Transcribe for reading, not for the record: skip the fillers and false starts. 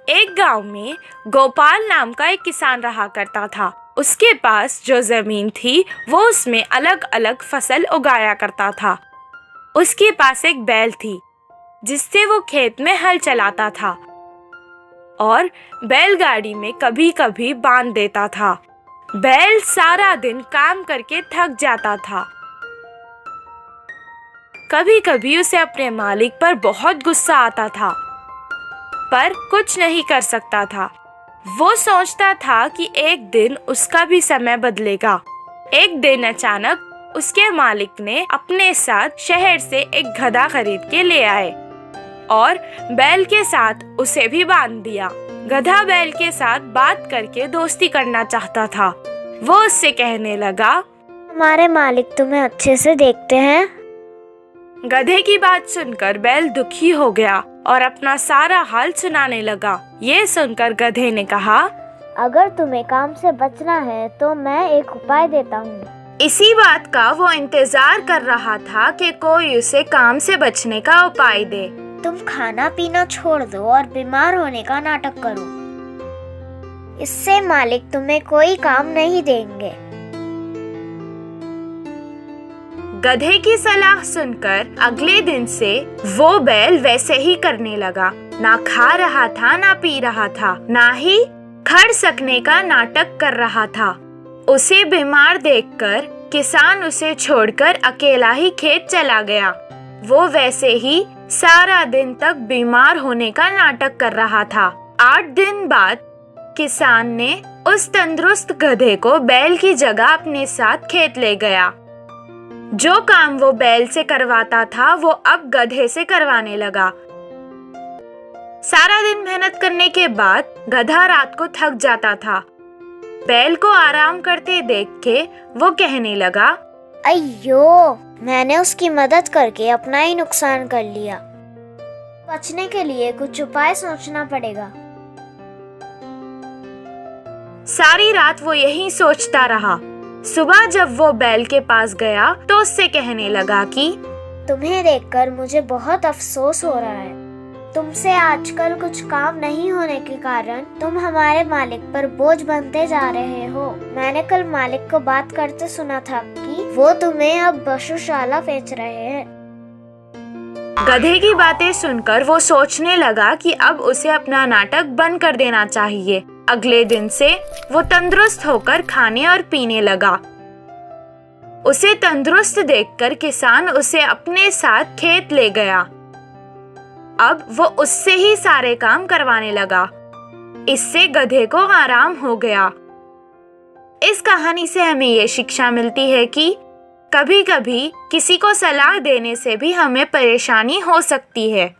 एक गांव में गोपाल नाम का एक किसान रहा करता था। उसके पास जो जमीन थी वो उसमें अलग अलग फसल उगाया करता था। उसके पास एक बैल थी जिससे वो खेत में हल चलाता था और बैलगाड़ी में कभी कभी बांध देता था। बैल सारा दिन काम करके थक जाता था। कभी कभी उसे अपने मालिक पर बहुत गुस्सा आता था, पर कुछ नहीं कर सकता था। वो सोचता था कि एक दिन उसका भी समय बदलेगा। एक दिन अचानक उसके मालिक ने अपने साथ शहर से एक गधा खरीद के ले आए और बैल के साथ उसे भी बांध दिया। गधा बैल के साथ बात करके दोस्ती करना चाहता था। वो उससे कहने लगा, हमारे मालिक तुम्हें अच्छे से देखते हैं। गधे की बात सुनकर बैल दुखी हो गया और अपना सारा हाल सुनाने लगा। ये सुनकर गधे ने कहा, अगर तुम्हें काम से बचना है तो मैं एक उपाय देता हूँ। इसी बात का वो इंतजार कर रहा था कि कोई उसे काम से बचने का उपाय दे। तुम खाना पीना छोड़ दो और बीमार होने का नाटक करो। इससे मालिक तुम्हें कोई काम नहीं देंगे। गधे की सलाह सुनकर अगले दिन से वो बैल वैसे ही करने लगा। ना खा रहा था, ना पी रहा था, ना ही खड़ सकने का नाटक कर रहा था। उसे बीमार देखकर किसान उसे छोड़कर अकेला ही खेत चला गया। वो वैसे ही सारा दिन तक बीमार होने का नाटक कर रहा था। 8 दिन बाद किसान ने उस तंदुरुस्त गधे को बैल की जगह अपने साथ खेत ले गया। जो काम वो बैल से करवाता था वो अब गधे से करवाने लगा। सारा दिन मेहनत करने के बाद गधा रात को थक जाता था। बैल को आराम करते देख के वो कहने लगा, अయ్यो, मैंने उसकी मदद करके अपना ही नुकसान कर लिया। बचने के लिए कुछ उपाय सोचना पड़ेगा। सारी रात वो यही सोचता रहा। सुबह जब वो बैल के पास गया तो उससे कहने लगा कि तुम्हें देखकर मुझे बहुत अफसोस हो रहा है। तुमसे आजकल कुछ काम नहीं होने के कारण तुम हमारे मालिक पर बोझ बनते जा रहे हो। मैंने कल मालिक को बात करते सुना था कि वो तुम्हें अब पशुशाला बेच रहे हैं। गधे की बातें सुनकर वो सोचने लगा कि अब उसे अपना नाटक बंद कर देना चाहिए। अगले दिन से वो तंदुरुस्त होकर खाने और पीने लगा। उसे तंदुरुस्त देखकर किसान उसे अपने साथ खेत ले गया। अब वो उससे ही सारे काम करवाने लगा। इससे गधे को आराम हो गया। इस कहानी से हमें ये शिक्षा मिलती है कि कभी-कभी किसी को सलाह देने से भी हमें परेशानी हो सकती है।